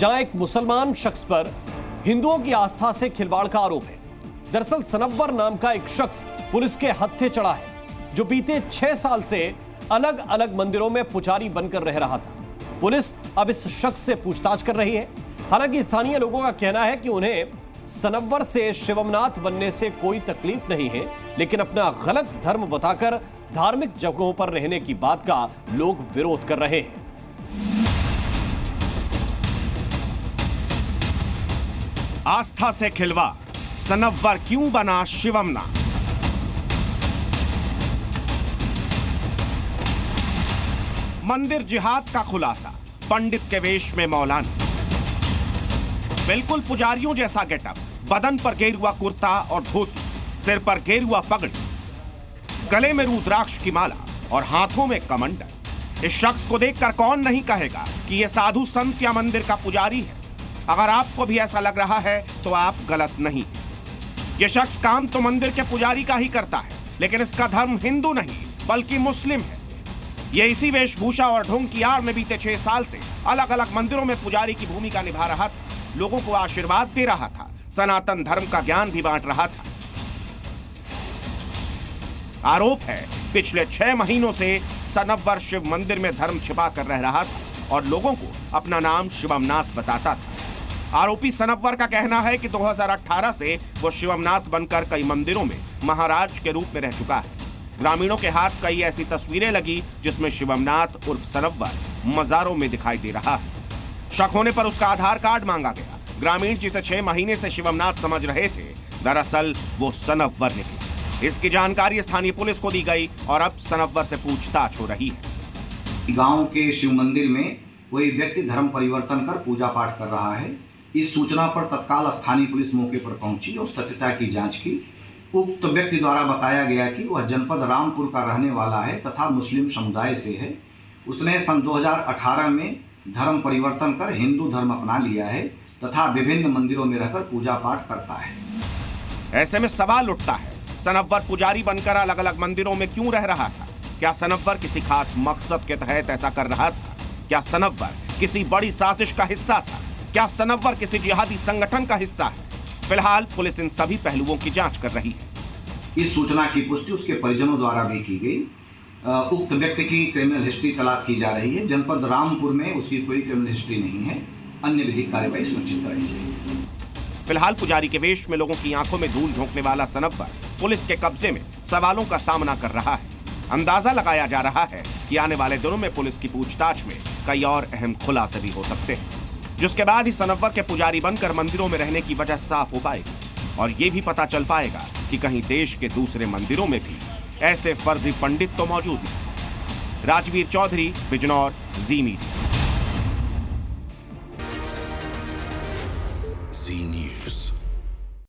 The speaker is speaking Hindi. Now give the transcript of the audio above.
जहां एक मुसलमान शख्स पर हिंदुओं की आस्था से खिलवाड़ का आरोप है। दरअसल सनव्वर नाम का एक शख्स पुलिस के हत्थे चढ़ा है, जो बीते 6 साल से अलग अलग मंदिरों में पुजारी बनकर रह रहा था। पुलिस अब इस शख्स से पूछताछ कर रही है। हालांकि स्थानीय लोगों का कहना है कि उन्हें सनव्वर से शिवमनाथ बनने से कोई तकलीफ नहीं है, लेकिन अपना गलत धर्म बताकर धार्मिक जगहों पर रहने की बात का लोग विरोध कर रहे हैं। आस्था से खिलवाड़, सनव्वर क्यों बना शिवमनाथ? मंदिर जिहाद का खुलासा, पंडित के वेश में मौलाना, बिल्कुल पुजारियों जैसा गेटअप, बदन पर गेरुआ कुर्ता और धोती, सिर पर गेरुआ पगड़ी, गले में रुद्राक्ष की माला और हाथों में कमंडल। इस शख्स को देखकर कौन नहीं कहेगा कि यह साधु संत या मंदिर का पुजारी है। अगर आपको भी ऐसा लग रहा है तो आप गलत नहीं। यह शख्स काम तो मंदिर के पुजारी का ही करता है, लेकिन इसका धर्म हिंदू नहीं बल्कि मुस्लिम है। यह इसी वेशभूषा और ढोंग की आड़ में बीते 6 साल से अलग अलग मंदिरों में पुजारी की भूमिका निभा रहा था, लोगों को आशीर्वाद दे रहा था, सनातन धर्म का ज्ञान भी बांट रहा था। आरोप है पिछले 6 महीनों से सनव्वर शिव मंदिर में धर्म छिपा कर रह रहा था और लोगों को अपना नाम शिवमनाथ बताता था। आरोपी सनव्वर का कहना है कि 2018 से वो शिवमनाथ बनकर कई मंदिरों में महाराज के रूप में रह चुका है। ग्रामीणों के हाथ कई ऐसी तस्वीरें लगी जिसमें शिवमनाथ उर्फ सनव्वर मजारों में दिखाई दे रहा है। शक होने पर उसका आधार कार्ड मांगा गया। ग्रामीण जिसे 6 महीने से शिवमनाथ समझ रहे थे, दरअसल वो सनव्वर निकला। इसकी जानकारी स्थानीय पुलिस को दी गई और अब सनव्वर से पूछताछ हो रही है। गांव के शिव मंदिर में कोई व्यक्ति धर्म परिवर्तन कर पूजा पाठ कर रहा है। इस सूचना पर तत्काल स्थानीय पुलिस मौके पर पहुंची और सत्यता की जांच की। उक्त व्यक्ति द्वारा बताया गया कि वह जनपद रामपुर का रहने वाला है तथा मुस्लिम समुदाय से है। उसने सन 2018 में धर्म परिवर्तन कर हिंदू धर्म अपना लिया है तथा विभिन्न मंदिरों में रहकर पूजा पाठ करता है। ऐसे में सवाल उठता है, सनव्वर पुजारी बनकर अलग अलग मंदिरों में क्यों रह रहा था? क्या सनव्वर किसी खास मकसद के तहत ऐसा कर रहा था? क्या सनव्वर किसी बड़ी साजिश का हिस्सा था? क्या सनव्वर किसी जिहादी संगठन का हिस्सा है? फिलहाल पुलिस इन सभी पहलुओं की जांच कर रही है। इस सूचना की पुष्टि उसके परिजनों द्वारा भी की गई। उक्त व्यक्ति की क्रिमिनल हिस्ट्री तलाश की जा रही है। जनपद रामपुर में उसकी कोई क्रिमिनल हिस्ट्री नहीं है। अन्य विधिक कार्रवाई सुनिश्चित कराई जाएगी। फिलहाल पुजारी के वेश में लोगों की आंखों में धूल झोंकने वाला सनव्वर पुलिस के कब्जे में सवालों का सामना कर रहा है। अंदाजा लगाया जा रहा है कि आने वाले दिनों में पुलिस की पूछताछ में कई और अहम खुलासे भी हो सकते हैं, जिसके बाद ही सनव्वर के पुजारी बनकर मंदिरों में रहने की वजह साफ हो पाएगी और ये भी पता चल पाएगा कि कहीं देश के दूसरे मंदिरों में भी ऐसे फर्जी पंडित तो मौजूद हैं। राजवीर चौधरी, बिजनौर, जी मीडिया। जी न्यूज़।